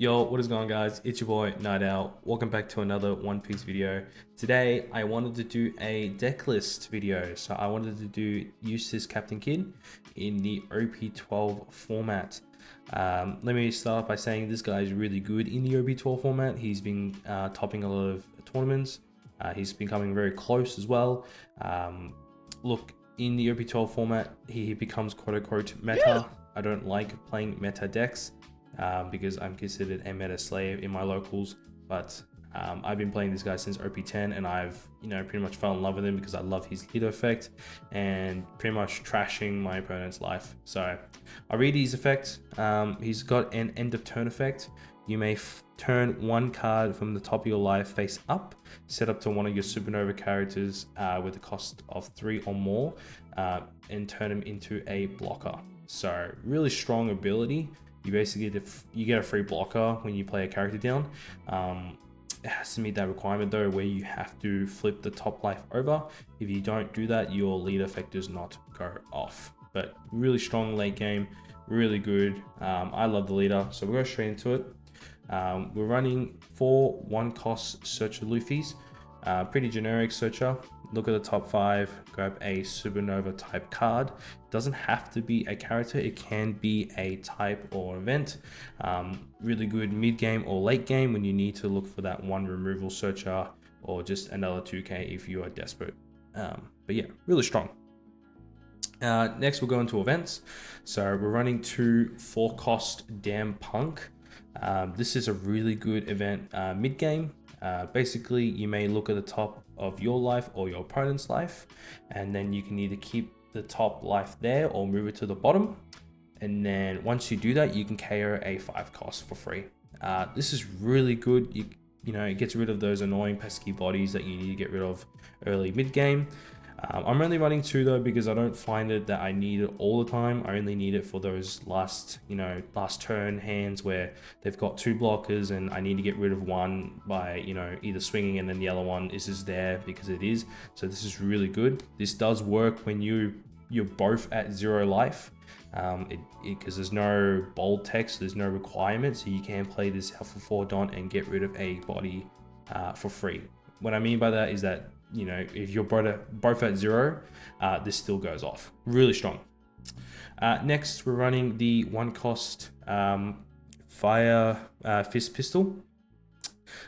Yo, what is going on, guys? It's your boy Night Owl. Welcome back to another One Piece video. Today I wanted to do a deck list video. So I wanted to do Eustass Captain Kid in the OP12 format. Let me start by saying this guy is really good in the OP12 format. He's been topping a lot of tournaments. He's been coming very close as well. Look, in the OP12 format, he becomes quote-unquote meta. Yeah. I don't like playing meta decks. Because I'm considered a meta slave in my locals, but I've been playing this guy since OP10 and I've pretty much fell in love with him because I love his leader effect and pretty much trashing my opponent's life. So I read his effect. He's got an end of turn effect. You may turn one card from the top of your life face up, set up to one of your supernova characters with a cost of 3 or more, and turn him into a blocker. So really strong ability. You basically get a free blocker when you play a character down. It has to meet that requirement though, where you have to flip the top life over. If you don't do that, your lead effect does not go off. But really strong late game, really good. I love the leader, so we'll go straight into it. We're running 4 1-cost Searcher Luffy's. Pretty generic searcher. Look at the top 5, grab a supernova type card. Doesn't have to be a character, it can be a type or event. Really good mid game or late game when you need to look for that one removal searcher or just another 2k if you are desperate. But yeah, really strong. Next we'll go into events. So we're running 2 4-cost Damn Punk. This is a really good event mid game. Basically, you may look at the top of your life or your opponent's life, and then you can either keep the top life there or move it to the bottom. And then once you do that, you can KO a 5-cost for free. This is really good. It gets rid of those annoying pesky bodies that you need to get rid of early mid game. I'm only running 2 though because I don't find it that I need it all the time. I only need it for those last turn hands where they've got 2 blockers and I need to get rid of one by either swinging, and then the other one is just there because it is. So this is really good. This does work when you're both at 0 life. Because there's no bold text, there's no requirement, so you can play this for 4 Don and get rid of a body for free. What I mean by that is that if you're both at 0, this still goes off. Really strong. Next, we're running the 1-cost Fire Fist Pistol.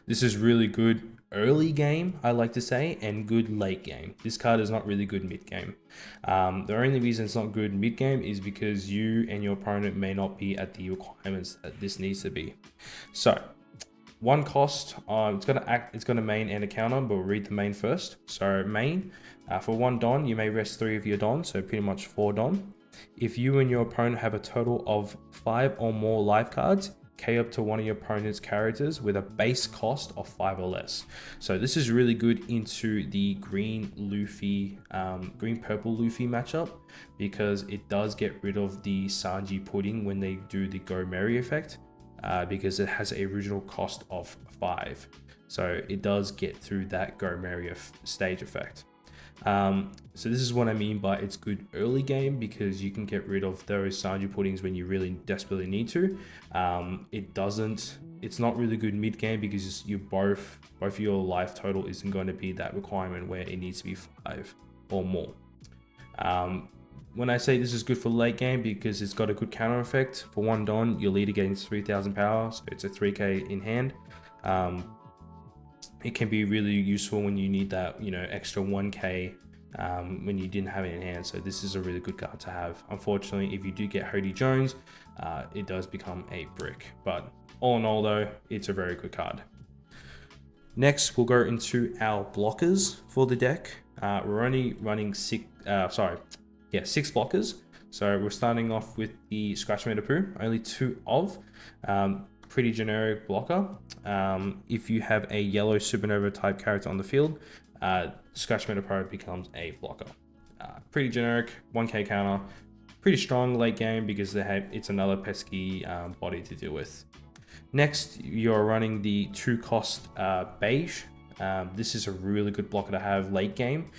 This is really good early game, I like to say, and good late game. This card is not really good mid game. The only reason it's not good mid game is because you and your opponent may not be at the requirements that this needs to be. So 1 cost, it's gonna main and a counter, but we'll read the main first. So main, for 1 Don, you may rest 3 of your Don, so pretty much 4 Don. If you and your opponent have a total of 5 or more life cards, K up to one of your opponent's characters with a base cost of 5 or less. So this is really good into the green purple Luffy matchup, because it does get rid of the Sanji pudding when they do the Go Merry effect. Because it has an original cost of 5. So it does get through that Go Merry stage effect. So this is what I mean by it's good early game, because you can get rid of those Sanji puddings when you really desperately need to. It's not really good mid game because you both your life total isn't going to be that requirement where it needs to be 5 or more. When I say this is good for late game, because it's got a good counter effect. For 1 Don, your leader gains 3000 power, so it's a 3k in hand. It can be really useful when you need that extra 1k when you didn't have it in hand. So this is a really good card to have. Unfortunately, if you do get Hody Jones, it does become a brick. But all in all though, it's a very good card. Next, we'll go into our blockers for the deck. We're only running 6 blockers. So we're starting off with the Scratch Metapoo, only 2 of. Pretty generic blocker. If you have a yellow supernova type character on the field, Scratch Metapoo becomes a blocker. Pretty generic, 1k counter. Pretty strong late game because it's another pesky body to deal with. Next, you're running the 2-cost Beige. This is a really good blocker to have late game.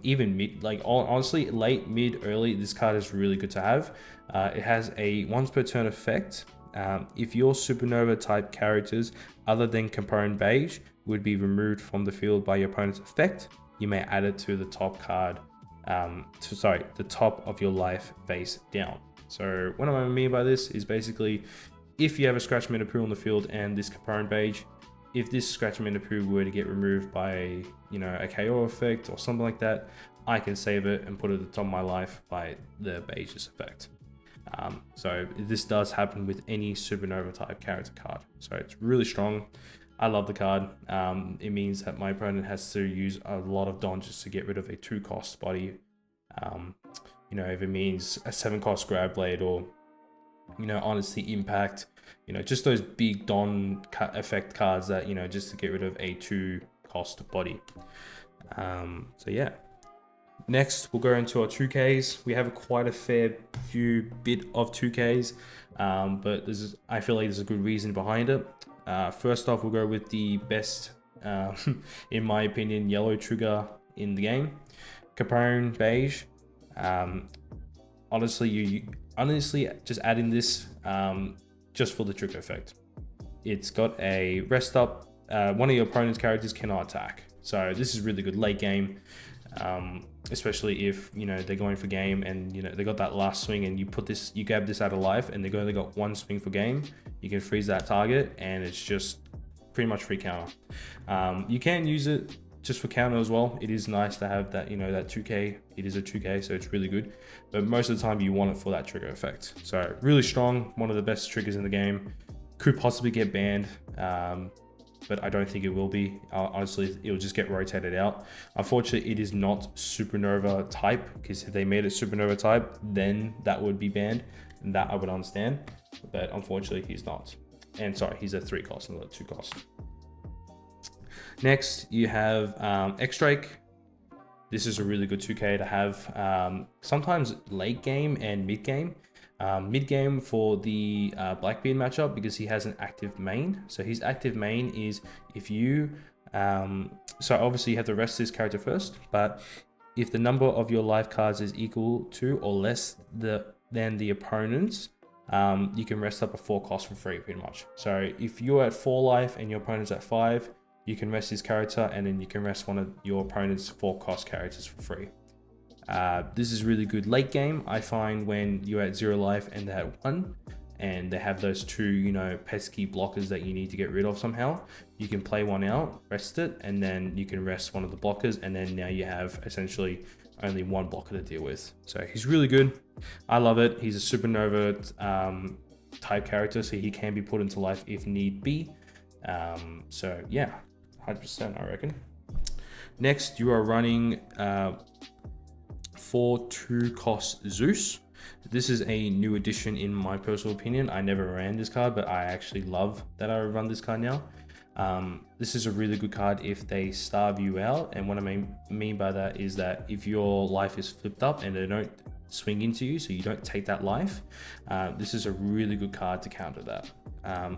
Even mid, honestly, late, mid, early, this card is really good to have. It has a once per turn effect. If your supernova type characters other than component beige would be removed from the field by your opponent's effect, you may add it to the top card, the top of your life face down. So what I mean by this is basically, if you have a scratch Metapool on the field and this component beige, if this scratch Metapool were to get removed by, a KO effect or something like that, I can save it and put it at the top of my life by the beige's effect. So this does happen with any supernova type character card. So it's really strong. I love the card. It means that my opponent has to use a lot of dodges to get rid of a 2-cost body. If it means a 7-cost grab blade or, honestly impact, just those big Don effect cards that, just to get rid of a 2-cost body. So yeah. Next, we'll go into our 2Ks. We have quite a fair few bit of 2Ks, but I feel like there's a good reason behind it. First off, we'll go with the best, in my opinion, yellow trigger in the game, Capone Beige. Honestly, just adding this just for the trigger effect. It's got a rest up. One of your opponent's characters cannot attack, so this is really good late game. Especially if they're going for game and they got that last swing and you grab this out of life and they've only got 1 swing for game, you can freeze that target and it's just pretty much free counter. You can use it just for counter as well. It is nice to have that that 2K. It is a 2K, so it's really good, but most of the time you want it for that trigger effect. So really strong, one of the best triggers in the game. Could possibly get banned, but I don't think it will be. Honestly, it'll just get rotated out. Unfortunately, it is not supernova type, because if they made it supernova type, then that would be banned, and that I would understand. But unfortunately, he's not. And sorry, he's a 3-cost, not a 2-cost. Next, you have X-Drake. This is a really good 2K to have. Sometimes late game and mid game. Mid game for the Blackbeard matchup, because he has an active main. So his active main is if you, so obviously you have to rest this character first, but if the number of your life cards is equal to or less than the opponent's, you can rest up a 4-cost for free pretty much. So if you're at 4 life and your opponent's at 5, you can rest his character, and then you can rest one of your opponent's 4-cost characters for free. This is really good late game. I find when you're at 0 life and they're at 1 and they have those 2 pesky blockers that you need to get rid of somehow, you can play one out, rest it, and then you can rest one of the blockers, and then now you have essentially only 1 blocker to deal with. So he's really good. I love it. He's a supernova type character, so he can be put into life if need be. So yeah, 100% I reckon. Next, you are running 4 2-cost Zeus. This is a new addition in my personal opinion. I never ran this card, but I actually love that I run this card now. This is a really good card if they starve you out, and what I mean by that is that if your life is flipped up and they don't swing into you, so you don't take that life, this is a really good card to counter that.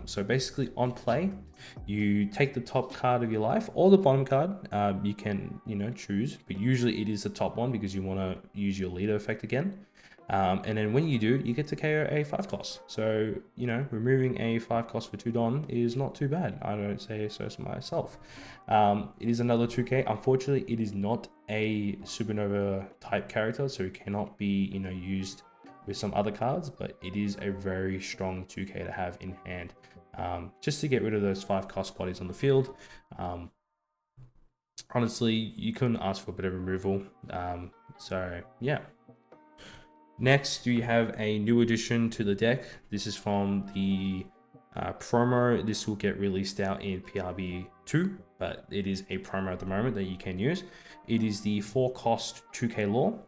So basically on play, you take the top card of your life or the bottom card. You can choose, but usually it is the top one because you want to use your leader effect again. And then when you do, you get to KO a 5-cost. So removing a 5-cost for 2 Don is not too bad. I don't say so myself. It is another 2K. Unfortunately, it is not a supernova type character, so it cannot be used with some other cards, but it is a very strong 2K to have in hand, just to get rid of those 5-cost bodies on the field. Honestly, you couldn't ask for a bit of removal. So yeah. Next, we have a new addition to the deck. This is from the promo. This will get released out in PRB 2, but it is a promo at the moment that you can use. It is the 4-cost 2K Law.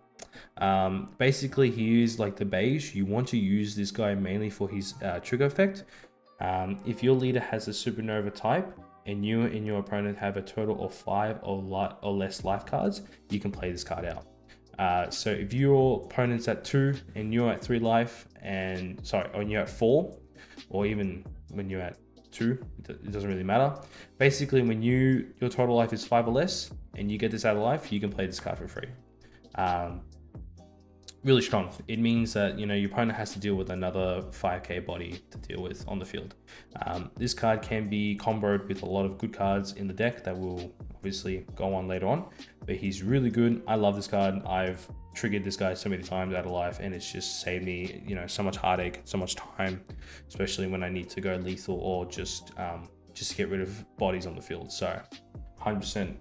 Basically, he is like the beige. You want to use this guy mainly for his trigger effect. If your leader has a supernova type and you and your opponent have a total of 5 or less life cards, you can play this card out. So if your opponent's at 2 and you're at 3 life, and when you're at 4, or even when you're at 2, it doesn't really matter. Basically, when your total life is 5 or less and you get this out of life, you can play this card for free. really strong. It means that, you know, your opponent has to deal with another 5k body to deal with on the field. This card can be comboed with a lot of good cards in the deck that will obviously go on later on, but he's really good. I love this card. I've triggered this guy so many times out of life, and it's just saved me, you know, so much heartache, so much time, especially when I need to go lethal or just get rid of bodies on the field. So 100%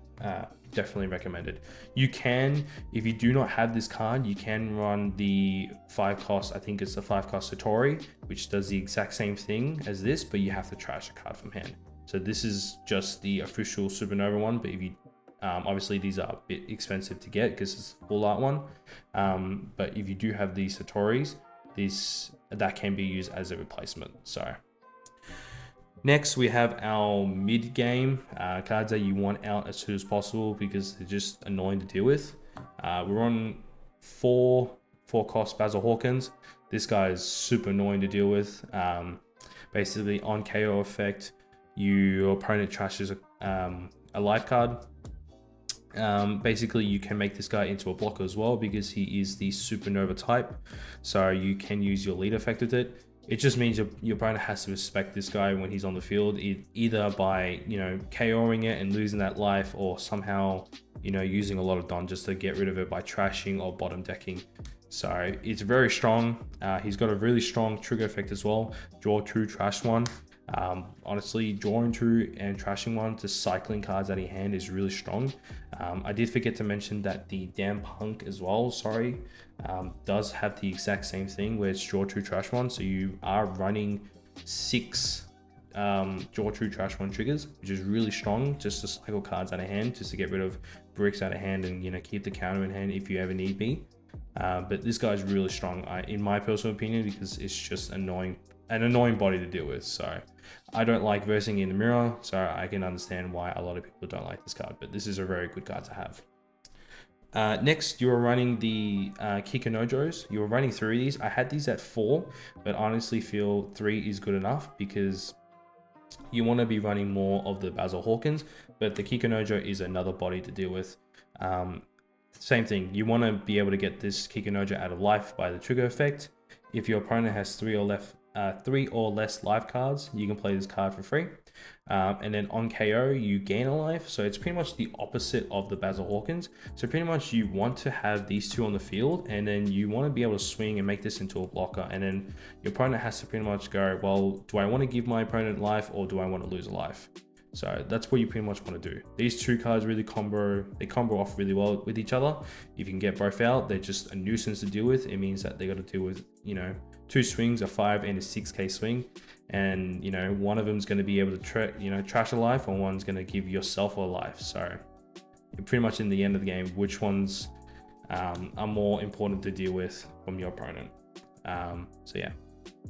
definitely recommended. You can, if you do not have this card, you can run the 5 cost, I think it's the 5 cost Satori, which does the exact same thing as this, but you have to trash a card from hand. So this is just the official Supernova one, but if you obviously these are a bit expensive to get because it's a full art one, but if you do have these Satoris, that can be used as a replacement. So next, we have our mid-game cards that you want out as soon as possible because they're just annoying to deal with. We're on 4 cost Basil Hawkins. This guy is super annoying to deal with. Basically, on KO effect, your opponent trashes a life card. Basically, you can make this guy into a blocker as well because he is the Supernova type. So you can use your lead effect with it. It just means your opponent has to respect this guy when he's on the field, either by, you know, KOing it and losing that life, or somehow, you know, using a lot of Don just to get rid of it by trashing or bottom decking. So it's very strong. He's got a really strong trigger effect as well. Draw 2, trash 1. Honestly, drawing 2 and trashing 1 to cycling cards out of your hand is really strong. I did forget to mention that the Damn Punk as well, does have the exact same thing where it's draw 2, trash 1. So you are running 6 draw 2, trash 1 triggers, which is really strong just to cycle cards out of hand, just to get rid of bricks out of hand and, you know, keep the counter in hand if you ever need be. But this guy's really strong, in my personal opinion, because it's just an annoying body to deal with. So I don't like versing in the mirror, so I can understand why a lot of people don't like this card, but this is a very good card to have. Next, you're running the Kikonojos. You're running 3 of these. I had these at 4, but honestly feel 3 is good enough because you want to be running more of the Basil Hawkins, but the Kikonojo is another body to deal with. Same thing, you want to be able to get this Kikonojo out of life by the trigger effect. If your opponent has 3 or less life cards, you can play this card for free. And then on KO, you gain a life. So it's pretty much the opposite of the Basil Hawkins. So pretty much you want to have these 2 on the field, and then you want to be able to swing and make this into a blocker. And then your opponent has to pretty much go, well, do I want to give my opponent life or do I want to lose a life? So that's what you pretty much want to do. These 2 cards really combo off really well with each other. If you can get both out, they're just a nuisance to deal with. It means that they got to deal with, you know, 2 swings, a 5 and a 6k swing, and, you know, one of them is going to be able to trash a life, or one's going to give yourself a life. So pretty much in the end of the game, which ones are more important to deal with from your opponent. So yeah,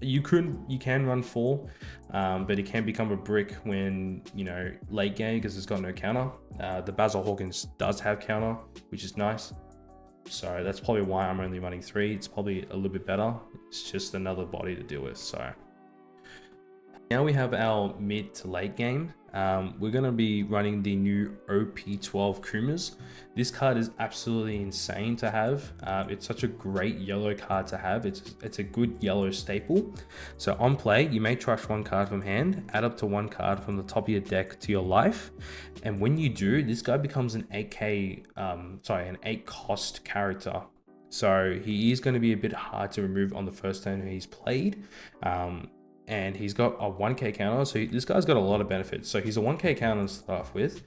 you can run 4, but it can become a brick when, you know, late game because it's got no counter. The Basil Hawkins does have counter, which is nice. So that's probably why I'm only running 3. It's probably a little bit better. It's just another body to deal with. So now we have our mid to late game. We're going to be running the new OP12 Kumas. This card is absolutely insane to have. It's such a great yellow card to have. It's a good yellow staple. So on play, you may trash 1 card from hand, add up to 1 card from the top of your deck to your life. And when you do, this guy becomes an 8 cost character. So he is going to be a bit hard to remove on the first turn he's played. And he's got a 1k counter, so this guy's got a lot of benefits. So he's a 1k counter to start off with.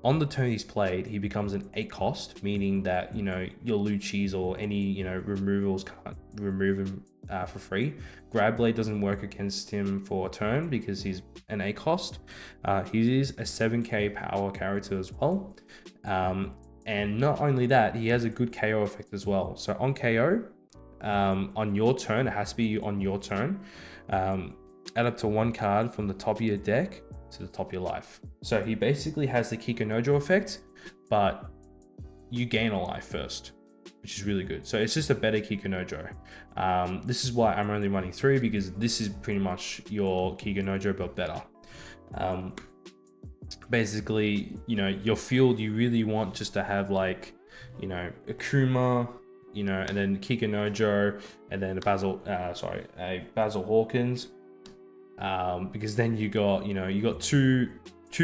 On the turn he's played, he becomes an 8 cost, meaning that, you know, your Lucci's or any, you know, removals can't remove him for free. Grab Blade doesn't work against him for a turn because he's an 8 cost. He is a 7k power character as well. And not only that, he has a good KO effect as well. So on KO, on your turn, it has to be on your turn, add up to 1 card from the top of your deck to the top of your life. So he basically has the Kikonojo effect, but you gain a life first, which is really good. So it's just a better Kikonojo. This is why I'm only running 3, because this is pretty much your Kikonojo but better. Basically, you know, your field, you really want just to have, like, you know, Akuma, you know, and then Kikanojo, and then a Basil Hawkins. Because then you got, you know, you got two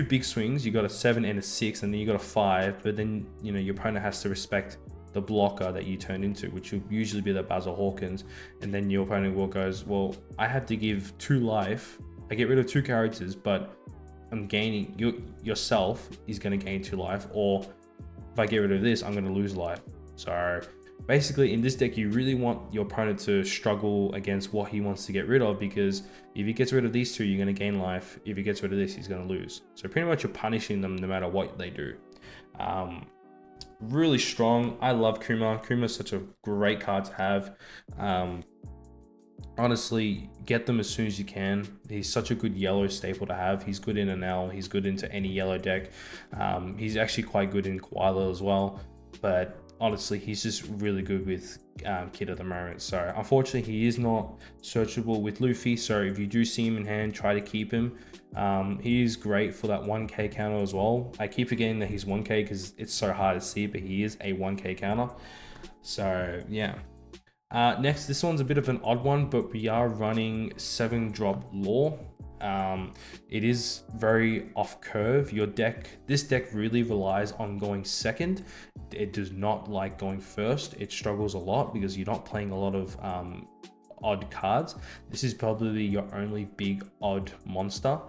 big swings. You got a 7 and a 6, and then you got a 5. But then, you know, your opponent has to respect the blocker that you turn into, which will usually be the Basil Hawkins. And then your opponent will goes, well, I have to give 2 life. I get rid of 2 characters, but I'm gaining, yourself is going to gain 2 life. Or if I get rid of this, I'm going to lose life. So basically in this deck, you really want your opponent to struggle against what he wants to get rid of, because if he gets rid of these 2, you're going to gain life. If he gets rid of this, he's going to lose. So pretty much you're punishing them no matter what they do. Really strong. I love Kuma. Kuma is such a great card to have. Honestly, get them as soon as you can. He's such a good yellow staple to have. He's good in an L. He's good into any yellow deck. He's actually quite good in Koala as well. But honestly, he's just really good with Kid at the moment. So unfortunately, he is not searchable with Luffy. So if you do see him in hand, try to keep him. He is great for that 1k counter as well. I keep forgetting that he's 1k because it's so hard to see, but he is a 1k counter. So yeah. Next, this one's a bit of an odd one, but we are running 7-drop Law. It is very off curve. This deck really relies on going second. It does not like going first. It struggles a lot because you're not playing a lot of odd cards. This is probably your only big odd monster.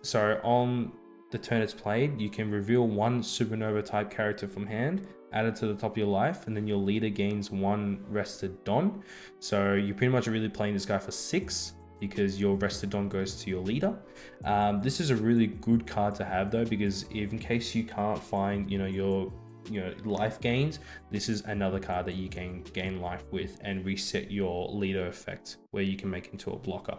So on the turn it's played, you can reveal 1 supernova type character from hand, add it to the top of your life, and then your leader gains 1 rested Don. So you're pretty much really playing this guy for 6 because your rested Don goes to your leader. This is a really good card to have though, because if in case you can't find, you know, your life gains, this is another card that you can gain life with and reset your leader effect, where you can make into a blocker.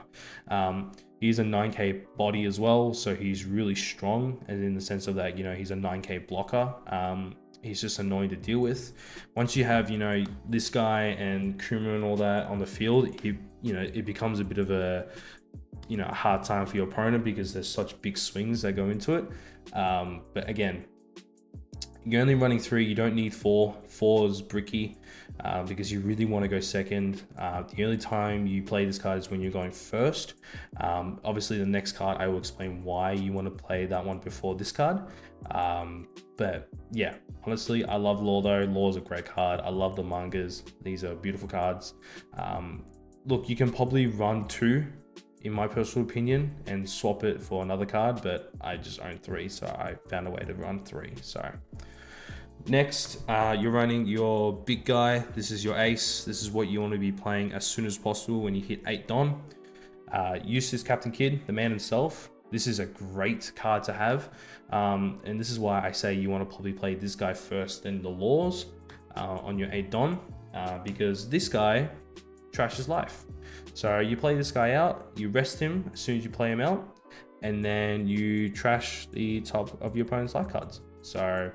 He's a 9k body as well, so he's really strong, and in the sense of that, you know, he's a 9k blocker. He's just annoying to deal with. Once you have, you know, this guy and Kuma and all that on the field, it becomes a bit of a, you know, a hard time for your opponent because there's such big swings that go into it. But again, you're only running 3. You don't need 4. 4 is bricky because you really want to go second. The only time you play this card is when you're going first. Obviously, the next card, I will explain why you want to play that one before this card. But yeah, honestly, I love Law though. Law is a great card. I love the mangas. These are beautiful cards. Look, you can probably run 2, in my personal opinion, and swap it for another card, but I just own 3, so I found a way to run 3. So next, you're running your big guy. This is your ace. This is what you want to be playing as soon as possible when you hit 8 Don. Eustass Captain Kid, the man himself. This is a great card to have. And this is why I say you want to probably play this guy first, then the Laws on your 8 Don, because this guy trashes life. So you play this guy out, you rest him as soon as you play him out, and then you trash the top of your opponent's life cards. So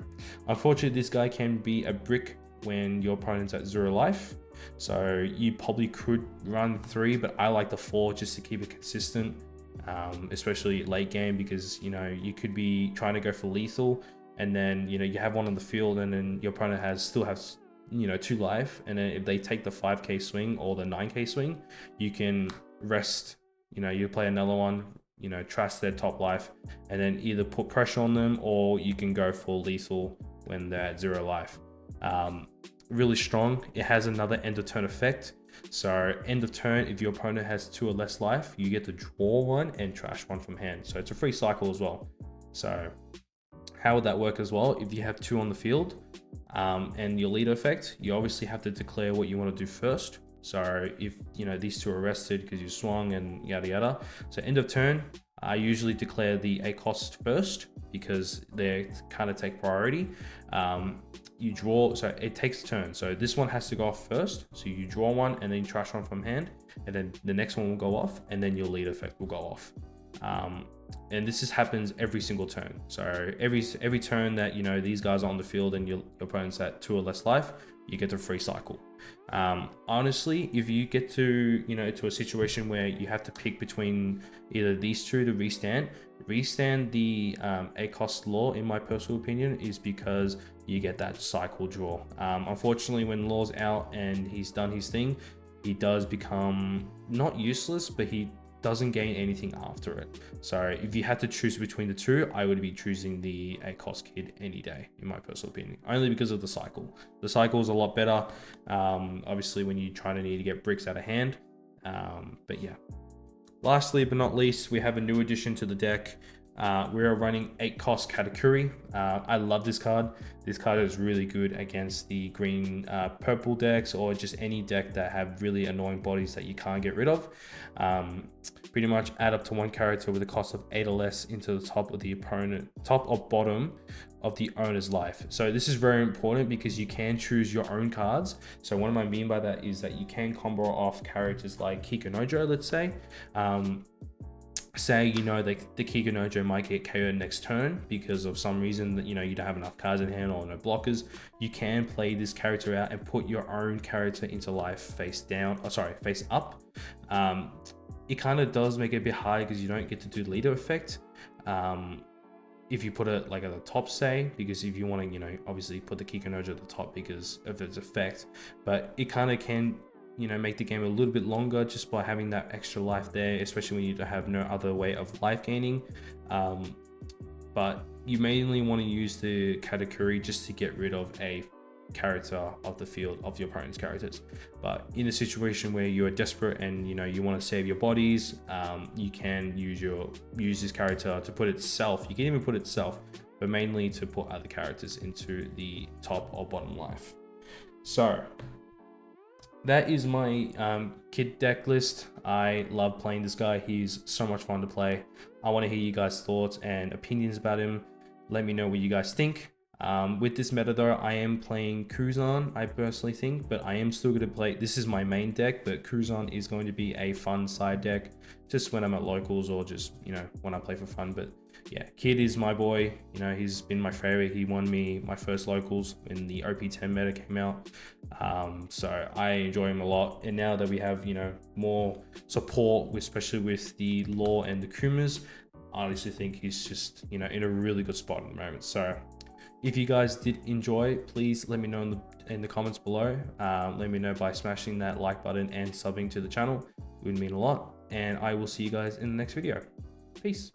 unfortunately, this guy can be a brick when your opponent's at 0 life. So you probably could run 3, but I like the 4 just to keep it consistent, especially late game, because, you know, you could be trying to go for lethal, and then, you know, you have one on the field, and then your opponent still has, you know, 2 life, and then if they take the 5k swing or the 9k swing, you can rest, you know, you play another one, you know, trash their top life, and then either put pressure on them, or you can go for lethal when they're at 0 life. Really strong. It has another end of turn effect. So end of turn, if your opponent has 2 or less life, you get to draw 1 and trash 1 from hand. So it's a free cycle as well. So how would that work as well? If you have 2 on the field, and your leader effect, you obviously have to declare what you want to do first. So if, you know, these 2 are rested because you swung and yada yada. So end of turn, I usually declare the ACOS first because they kind of take priority. You draw, so it takes a turn. So this one has to go off first. So you draw 1 and then trash 1 from hand, and then the next one will go off, and then your lead effect will go off. And this just happens every single turn. So every turn that, you know, these guys are on the field and your opponent's at 2 or less life, you get a free cycle. Honestly, if you get to, you know, to a situation where you have to pick between either these 2 to restand, restand the ACOS Law, in my personal opinion, is because you get that cycle draw. Unfortunately, when Law's out and he's done his thing, he does become not useless, but he doesn't gain anything after it. So if you had to choose between the two, I would be choosing the ACOS Kid any day, in my personal opinion, only because of the cycle. The cycle is a lot better, obviously, when you try to need to get bricks out of hand. But yeah. Lastly but not least, we have a new addition to the deck. We are running 8 cost Katakuri. I love this card. This card is really good against the green purple decks, or just any deck that have really annoying bodies that you can't get rid of. Pretty much add up to 1 character with a cost of 8 or less into the top of the opponent, top or bottom of the owner's life. So this is very important because you can choose your own cards. So what I mean by that is that you can combo off characters like Kikunojo, let's say. Say, you know, the Kikunojo might get KO'd next turn because of some reason that, you know, you don't have enough cards in hand or no blockers. You can play this character out and put your own character into life face down, or sorry, face up. It kind of does make it a bit hard because you don't get to do leader effect. If you put it like at the top, say, because if you want to, you know, obviously put the Kikunojo at the top because of its effect, but it kind of can, you know, make the game a little bit longer just by having that extra life there, especially when you have no other way of life gaining. But you mainly want to use the Katakuri just to get rid of a character of the field of your opponent's characters. But in a situation where you are desperate and, you know, you want to save your bodies, you can use this character to put itself, you can even put itself, but mainly to put other characters into the top or bottom life. So that is my Kid deck list. I love playing this guy. He's so much fun to play. I want to hear you guys' thoughts and opinions about him. Let me know what you guys think. With this meta though, I am playing Kuzan, I personally think, but I am still going to play, this is my main deck, but Kuzan is going to be a fun side deck just when I'm at locals or just, you know, when I play for fun. But yeah, Kid is my boy. You know, he's been my favorite. He won me my first locals when the OP10 meta came out. So I enjoy him a lot. And now that we have, you know, more support, especially with the Law and the Kumas, I honestly think he's just, you know, in a really good spot at the moment. So if you guys did enjoy, please let me know in the comments below. Let me know by smashing that like button and subbing to the channel. It would mean a lot. And I will see you guys in the next video. Peace.